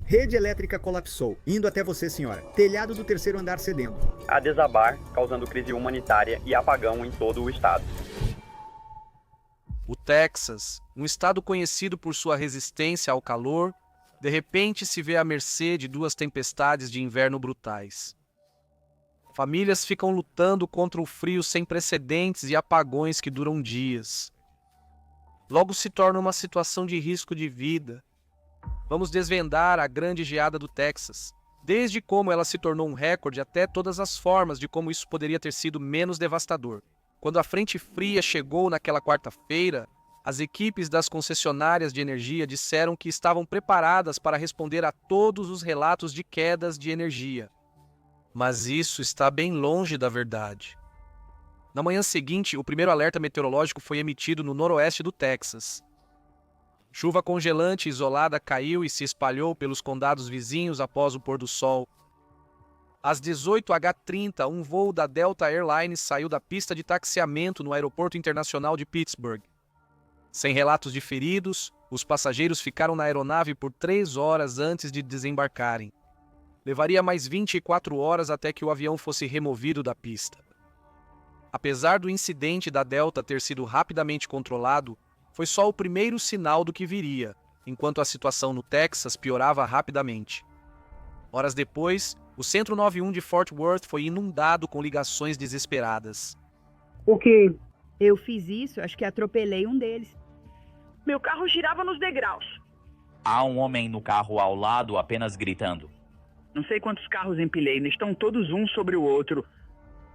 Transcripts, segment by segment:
Rede elétrica colapsou, indo até você, senhora. Telhado do terceiro andar cedendo. A desabar, causando crise humanitária e apagão em todo o estado. O Texas, um estado conhecido por sua resistência ao calor, de repente se vê à mercê de duas tempestades de inverno brutais. Famílias ficam lutando contra o frio sem precedentes e apagões que duram dias. Logo se torna uma situação de risco de vida. Vamos desvendar a grande geada do Texas, desde como ela se tornou um recorde até todas as formas de como isso poderia ter sido menos devastador. Quando a frente fria chegou naquela quarta-feira, as equipes das concessionárias de energia disseram que estavam preparadas para responder a todos os relatos de quedas de energia. Mas isso está bem longe da verdade. Na manhã seguinte, o primeiro alerta meteorológico foi emitido no noroeste do Texas. Chuva congelante isolada caiu e se espalhou pelos condados vizinhos após o pôr do sol. Às 18h30, um voo da Delta Airlines saiu da pista de taxiamento no Aeroporto Internacional de Pittsburgh. Sem relatos de feridos, os passageiros ficaram na aeronave por 3 horas antes de desembarcarem. Levaria mais 24 horas até que o avião fosse removido da pista. Apesar do incidente da Delta ter sido rapidamente controlado, foi só o primeiro sinal do que viria, enquanto a situação no Texas piorava rapidamente. Horas depois, o Centro 91 de Fort Worth foi inundado com ligações desesperadas. O quê? Eu fiz isso, acho que atropelei um deles. Meu carro girava nos degraus. Há um homem no carro ao lado apenas gritando. Não sei quantos carros empilhei, estão todos um sobre o outro.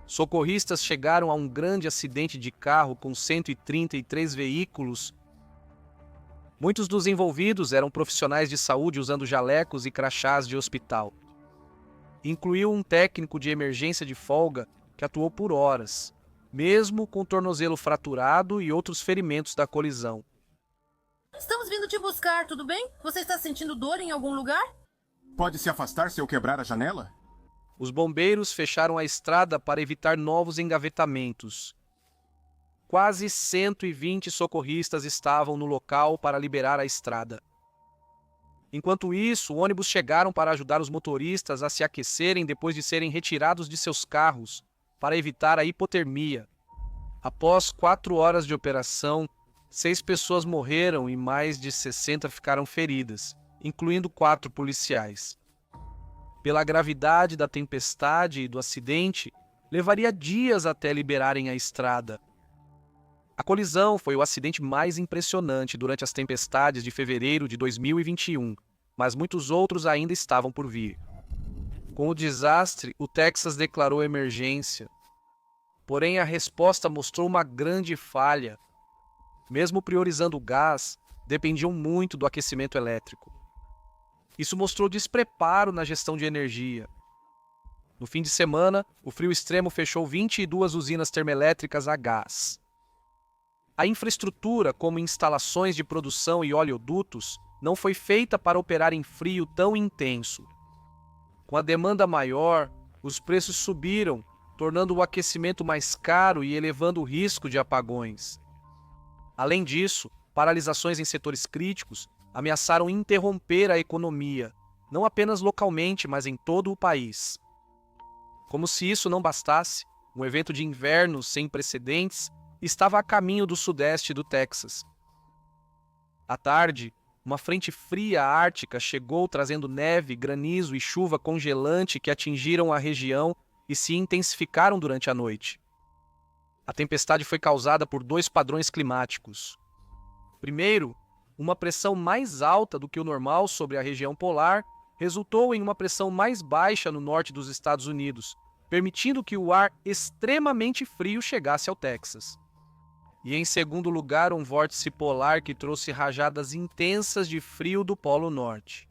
Socorristas chegaram a um grande acidente de carro com 133 veículos. Muitos dos envolvidos eram profissionais de saúde usando jalecos e crachás de hospital. Incluiu um técnico de emergência de folga que atuou por horas, mesmo com o tornozelo fraturado e outros ferimentos da colisão. Estamos vindo te buscar, tudo bem? Você está sentindo dor em algum lugar? Pode se afastar se eu quebrar a janela? Os bombeiros fecharam a estrada para evitar novos engavetamentos. Quase 120 socorristas estavam no local para liberar a estrada. Enquanto isso, ônibus chegaram para ajudar os motoristas a se aquecerem depois de serem retirados de seus carros, para evitar a hipotermia. Após 4 horas de operação, 6 pessoas morreram e mais de 60 ficaram feridas, incluindo 4 policiais. Pela gravidade da tempestade e do acidente, levaria dias até liberarem a estrada. A colisão foi o acidente mais impressionante durante as tempestades de fevereiro de 2021, mas muitos outros ainda estavam por vir. Com o desastre, o Texas declarou emergência. Porém, a resposta mostrou uma grande falha. Mesmo priorizando o gás, dependiam muito do aquecimento elétrico. Isso mostrou despreparo na gestão de energia. No fim de semana, o frio extremo fechou 22 usinas termoelétricas a gás. A infraestrutura, como instalações de produção e oleodutos, não foi feita para operar em frio tão intenso. Com a demanda maior, os preços subiram, tornando o aquecimento mais caro e elevando o risco de apagões. Além disso, paralisações em setores críticos ameaçaram interromper a economia, não apenas localmente, mas em todo o país. Como se isso não bastasse, um evento de inverno sem precedentes estava a caminho do sudeste do Texas. À tarde, uma frente fria ártica chegou trazendo neve, granizo e chuva congelante que atingiram a região e se intensificaram durante a noite. A tempestade foi causada por 2 padrões climáticos. Primeiro, uma pressão mais alta do que o normal sobre a região polar resultou em uma pressão mais baixa no norte dos Estados Unidos, permitindo que o ar extremamente frio chegasse ao Texas. E em segundo lugar, um vórtice polar que trouxe rajadas intensas de frio do Polo Norte.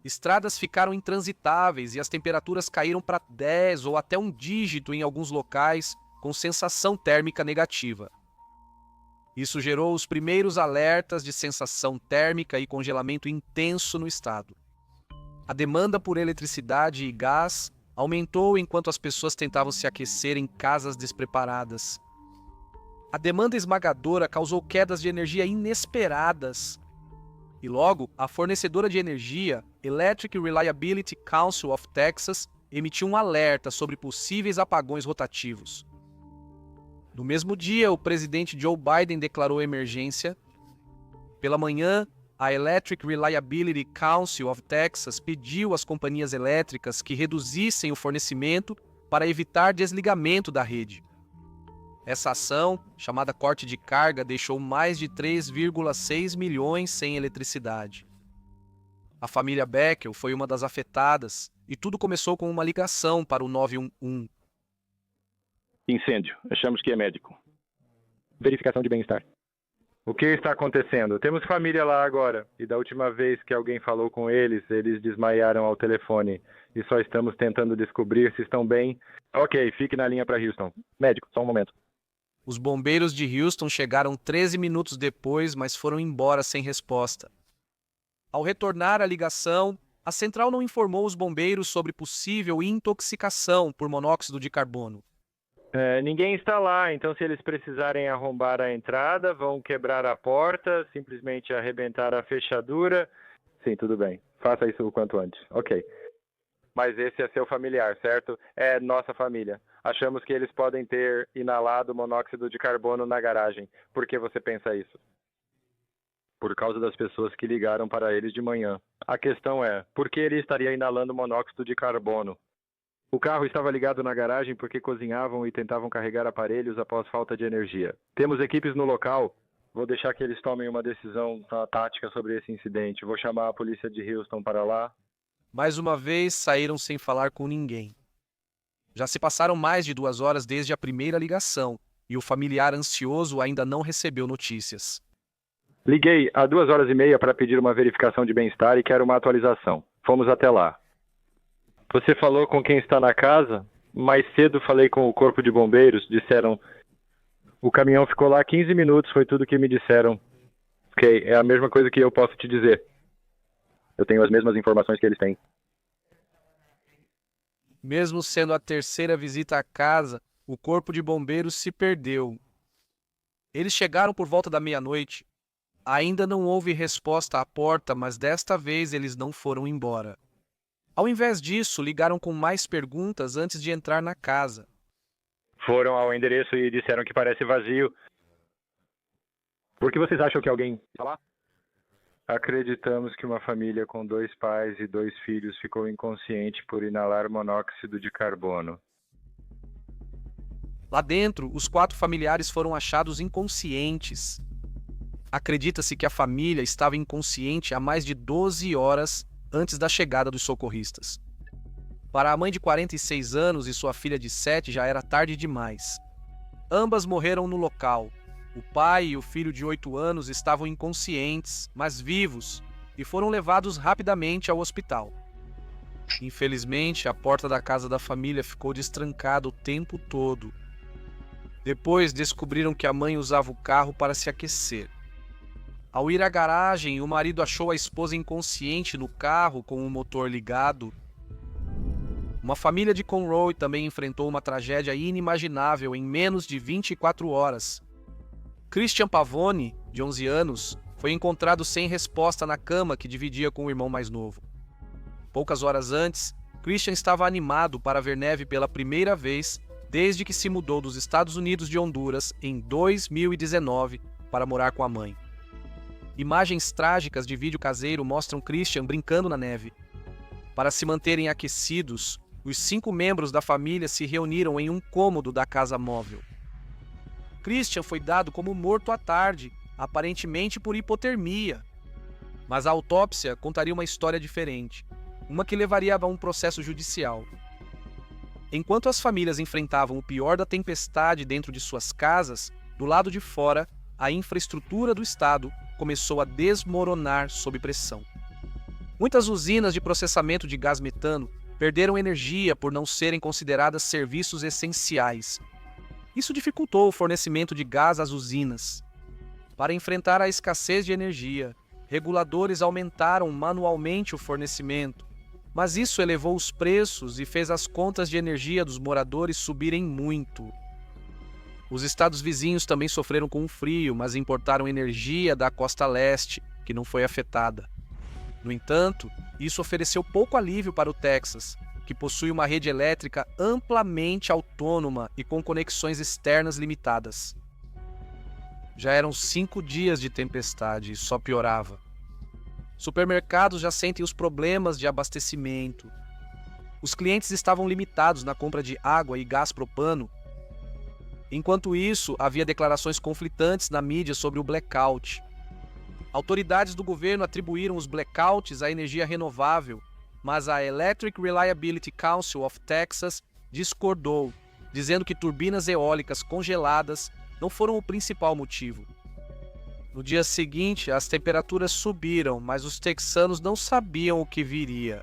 Estradas ficaram intransitáveis e as temperaturas caíram para 10 ou até um dígito em alguns locais, com sensação térmica negativa. Isso gerou os primeiros alertas de sensação térmica e congelamento intenso no estado. A demanda por eletricidade e gás aumentou enquanto as pessoas tentavam se aquecer em casas despreparadas. A demanda esmagadora causou quedas de energia inesperadas. E logo, a fornecedora de energia, Electric Reliability Council of Texas, emitiu um alerta sobre possíveis apagões rotativos. No mesmo dia, o presidente Joe Biden declarou emergência. Pela manhã, a Electric Reliability Council of Texas pediu às companhias elétricas que reduzissem o fornecimento para evitar desligamento da rede. Essa ação, chamada corte de carga, deixou mais de 3,6 milhões sem eletricidade. A família Beckel foi uma das afetadas e tudo começou com uma ligação para o 911. Incêndio. Achamos que é médico. Verificação de bem-estar. O que está acontecendo? Temos família lá agora. E da última vez que alguém falou com eles, eles desmaiaram ao telefone. E só estamos tentando descobrir se estão bem. Ok, fique na linha para Houston. Médico, só um momento. Os bombeiros de Houston chegaram 13 minutos depois, mas foram embora sem resposta. Ao retornar à ligação, a central não informou os bombeiros sobre possível intoxicação por monóxido de carbono. Ninguém está lá, então se eles precisarem arrombar a entrada, vão quebrar a porta, simplesmente arrebentar a fechadura. Sim, tudo bem. Faça isso o quanto antes. Ok. Mas esse é seu familiar, certo? É nossa família. Achamos que eles podem ter inalado monóxido de carbono na garagem. Por que você pensa isso? Por causa das pessoas que ligaram para eles de manhã. A questão é, por que ele estaria inalando monóxido de carbono? O carro estava ligado na garagem porque cozinhavam e tentavam carregar aparelhos após falta de energia. Temos equipes no local. Vou deixar que eles tomem uma decisão tática sobre esse incidente. Vou chamar a polícia de Houston para lá. Mais uma vez, saíram sem falar com ninguém. Já se passaram mais de 2 horas desde a primeira ligação e o familiar ansioso ainda não recebeu notícias. Liguei há 2h30 para pedir uma verificação de bem-estar e quero uma atualização. Fomos até lá. Você falou com quem está na casa? Mais cedo falei com o corpo de bombeiros. Disseram... O caminhão ficou lá 15 minutos, foi tudo que me disseram. Ok, é a mesma coisa que eu posso te dizer. Eu tenho as mesmas informações que eles têm. Mesmo sendo a terceira visita à casa, o corpo de bombeiros se perdeu. Eles chegaram por volta da meia-noite. Ainda não houve resposta à porta, mas desta vez eles não foram embora. Ao invés disso, ligaram com mais perguntas antes de entrar na casa. Foram ao endereço e disseram que parece vazio. Por que vocês acham que alguém está lá? Acreditamos que uma família com 2 pais e 2 filhos ficou inconsciente por inalar monóxido de carbono. Lá dentro, os 4 familiares foram achados inconscientes. Acredita-se que a família estava inconsciente há mais de 12 horas antes da chegada dos socorristas. Para a mãe de 46 anos e sua filha de 7 já era tarde demais. Ambas morreram no local. O pai e o filho de 8 anos estavam inconscientes, mas vivos, e foram levados rapidamente ao hospital. Infelizmente, a porta da casa da família ficou destrancada o tempo todo. Depois descobriram que a mãe usava o carro para se aquecer. Ao ir à garagem, o marido achou a esposa inconsciente no carro com o motor ligado. Uma família de Conroe também enfrentou uma tragédia inimaginável em menos de 24 horas. Christian Pavone, de 11 anos, foi encontrado sem resposta na cama que dividia com o irmão mais novo. Poucas horas antes, Christian estava animado para ver neve pela primeira vez desde que se mudou dos Estados Unidos de Honduras em 2019 para morar com a mãe. Imagens trágicas de vídeo caseiro mostram Christian brincando na neve. Para se manterem aquecidos, os 5 membros da família se reuniram em um cômodo da casa móvel. Christian foi dado como morto à tarde, aparentemente por hipotermia. Mas a autópsia contaria uma história diferente, uma que levaria a um processo judicial. Enquanto as famílias enfrentavam o pior da tempestade dentro de suas casas, do lado de fora, a infraestrutura do Estado começou a desmoronar sob pressão. Muitas usinas de processamento de gás metano perderam energia por não serem consideradas serviços essenciais. Isso dificultou o fornecimento de gás às usinas. Para enfrentar a escassez de energia, reguladores aumentaram manualmente o fornecimento, mas isso elevou os preços e fez as contas de energia dos moradores subirem muito. Os estados vizinhos também sofreram com o frio, mas importaram energia da costa leste, que não foi afetada. No entanto, isso ofereceu pouco alívio para o Texas, que possui uma rede elétrica amplamente autônoma e com conexões externas limitadas. Já eram 5 dias de tempestade e só piorava. Supermercados já sentem os problemas de abastecimento. Os clientes estavam limitados na compra de água e gás propano. Enquanto isso, havia declarações conflitantes na mídia sobre o blackout. Autoridades do governo atribuíram os blackouts à energia renovável, mas a Electric Reliability Council of Texas discordou, dizendo que turbinas eólicas congeladas não foram o principal motivo. No dia seguinte, as temperaturas subiram, mas os texanos não sabiam o que viria.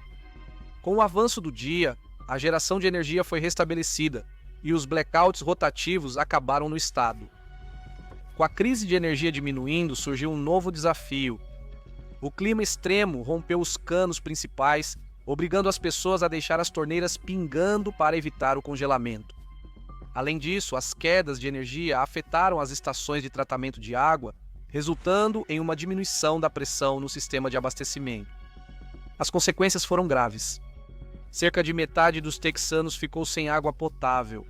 Com o avanço do dia, a geração de energia foi restabelecida e os blackouts rotativos acabaram no estado. Com a crise de energia diminuindo, surgiu um novo desafio. O clima extremo rompeu os canos principais, obrigando as pessoas a deixar as torneiras pingando para evitar o congelamento. Além disso, as quedas de energia afetaram as estações de tratamento de água, resultando em uma diminuição da pressão no sistema de abastecimento. As consequências foram graves. Cerca de metade dos texanos ficou sem água potável.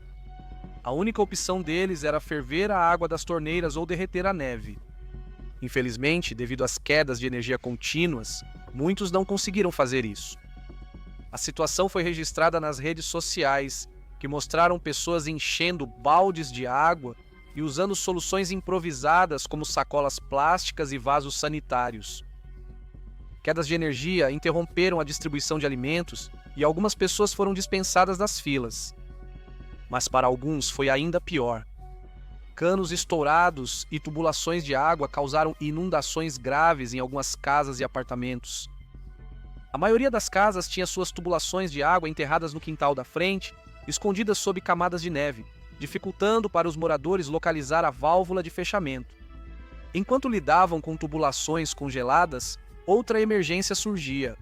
A única opção deles era ferver a água das torneiras ou derreter a neve. Infelizmente, devido às quedas de energia contínuas, muitos não conseguiram fazer isso. A situação foi registrada nas redes sociais, que mostraram pessoas enchendo baldes de água e usando soluções improvisadas como sacolas plásticas e vasos sanitários. Quedas de energia interromperam a distribuição de alimentos e algumas pessoas foram dispensadas das filas. Mas para alguns foi ainda pior. Canos estourados e tubulações de água causaram inundações graves em algumas casas e apartamentos. A maioria das casas tinha suas tubulações de água enterradas no quintal da frente, escondidas sob camadas de neve, dificultando para os moradores localizar a válvula de fechamento. Enquanto lidavam com tubulações congeladas, outra emergência surgia.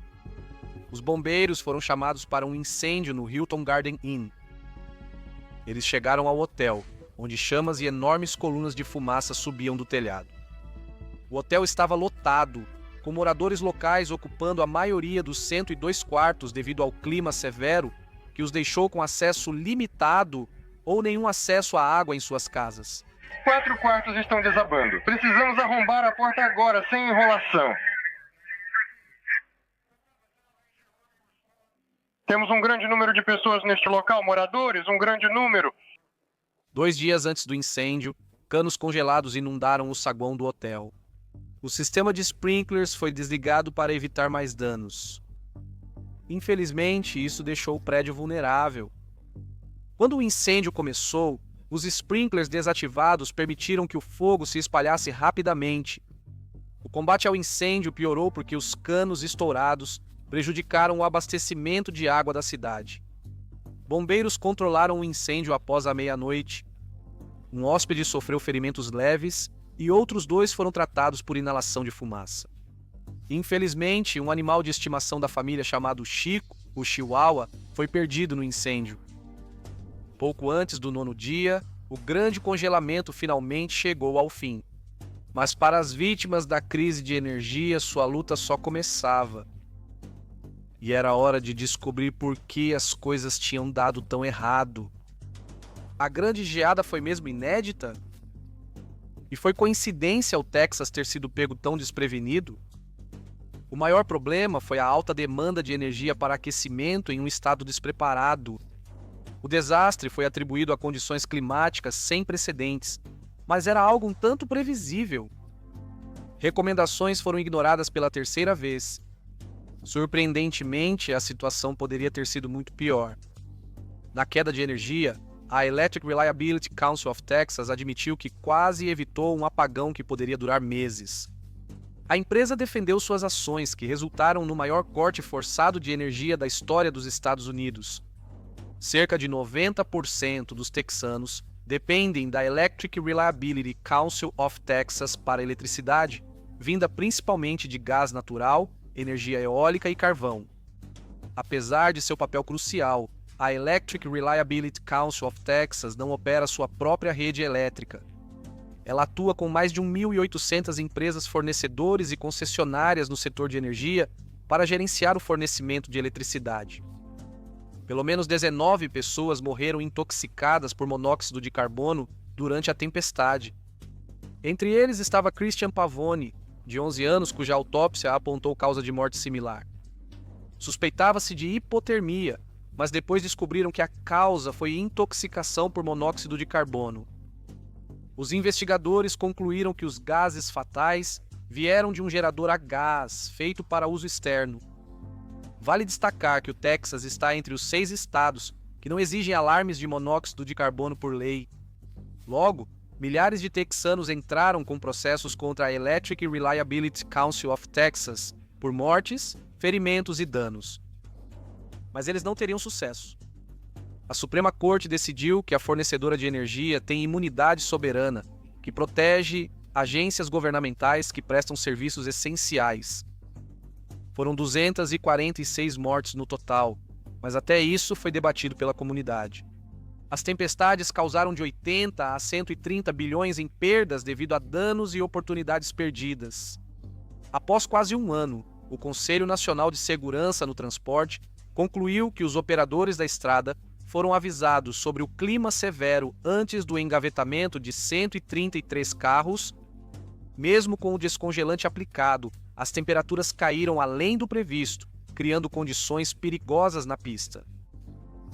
Os bombeiros foram chamados para um incêndio no Hilton Garden Inn. Eles chegaram ao hotel, onde chamas e enormes colunas de fumaça subiam do telhado. O hotel estava lotado, com moradores locais ocupando a maioria dos 102 quartos devido ao clima severo que os deixou com acesso limitado ou nenhum acesso à água em suas casas. 4 quartos estão desabando. Precisamos arrombar a porta agora, sem enrolação. Temos um grande número de pessoas neste local, moradores, um grande número. 2 dias antes do incêndio, canos congelados inundaram o saguão do hotel. O sistema de sprinklers foi desligado para evitar mais danos. Infelizmente, isso deixou o prédio vulnerável. Quando o incêndio começou, os sprinklers desativados permitiram que o fogo se espalhasse rapidamente. O combate ao incêndio piorou porque os canos estourados prejudicaram o abastecimento de água da cidade. Bombeiros controlaram o incêndio após a meia-noite. Um hóspede sofreu ferimentos leves e outros 2 foram tratados por inalação de fumaça. Infelizmente, um animal de estimação da família chamado Chico, o Chihuahua, foi perdido no incêndio. Pouco antes do 9º dia, o grande congelamento finalmente chegou ao fim. Mas para as vítimas da crise de energia, sua luta só começava. E era hora de descobrir por que as coisas tinham dado tão errado. A grande geada foi mesmo inédita? E foi coincidência o Texas ter sido pego tão desprevenido? O maior problema foi a alta demanda de energia para aquecimento em um estado despreparado. O desastre foi atribuído a condições climáticas sem precedentes, mas era algo um tanto previsível. Recomendações foram ignoradas pela 3ª vez. Surpreendentemente, a situação poderia ter sido muito pior. Na queda de energia, a Electric Reliability Council of Texas admitiu que quase evitou um apagão que poderia durar meses. A empresa defendeu suas ações, que resultaram no maior corte forçado de energia da história dos Estados Unidos. Cerca de 90% dos texanos dependem da Electric Reliability Council of Texas para eletricidade, vinda principalmente de gás natural, energia eólica e carvão. Apesar de seu papel crucial, a Electric Reliability Council of Texas não opera sua própria rede elétrica. Ela atua com mais de 1.800 empresas fornecedores e concessionárias no setor de energia para gerenciar o fornecimento de eletricidade. Pelo menos 19 pessoas morreram intoxicadas por monóxido de carbono durante a tempestade. Entre eles estava Christian Pavone, de 11 anos, cuja autópsia apontou causa de morte similar. Suspeitava-se de hipotermia, mas depois descobriram que a causa foi intoxicação por monóxido de carbono. Os investigadores concluíram que os gases fatais vieram de um gerador a gás feito para uso externo. Vale destacar que o Texas está entre os 6 estados que não exigem alarmes de monóxido de carbono por lei. Logo, milhares de texanos entraram com processos contra a Electric Reliability Council of Texas por mortes, ferimentos e danos. Mas eles não teriam sucesso. A Suprema Corte decidiu que a fornecedora de energia tem imunidade soberana, que protege agências governamentais que prestam serviços essenciais. Foram 246 mortes no total, mas até isso foi debatido pela comunidade. As tempestades causaram de 80 a 130 bilhões em perdas devido a danos e oportunidades perdidas. Após quase um ano, o Conselho Nacional de Segurança no Transporte concluiu que os operadores da estrada foram avisados sobre o clima severo antes do engavetamento de 133 carros. Mesmo com o descongelante aplicado, as temperaturas caíram além do previsto, criando condições perigosas na pista.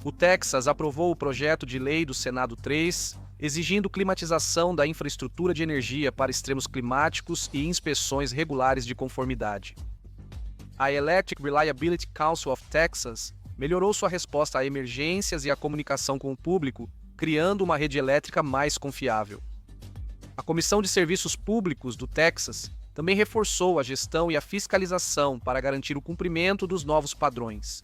O Texas aprovou o projeto de lei do Senado 3, exigindo climatização da infraestrutura de energia para extremos climáticos e inspeções regulares de conformidade. A Electric Reliability Council of Texas melhorou sua resposta a emergências e a comunicação com o público, criando uma rede elétrica mais confiável. A Comissão de Serviços Públicos do Texas também reforçou a gestão e a fiscalização para garantir o cumprimento dos novos padrões.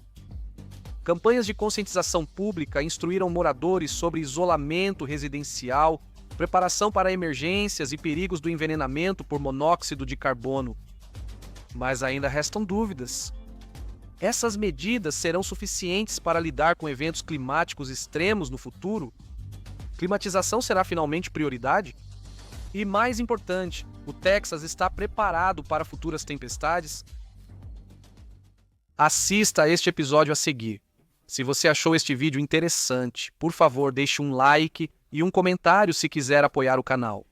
Campanhas de conscientização pública instruíram moradores sobre isolamento residencial, preparação para emergências e perigos do envenenamento por monóxido de carbono. Mas ainda restam dúvidas. Essas medidas serão suficientes para lidar com eventos climáticos extremos no futuro? Climatização será finalmente prioridade? E mais importante, o Texas está preparado para futuras tempestades? Assista a este episódio a seguir. Se você achou este vídeo interessante, por favor, deixe um like e um comentário se quiser apoiar o canal.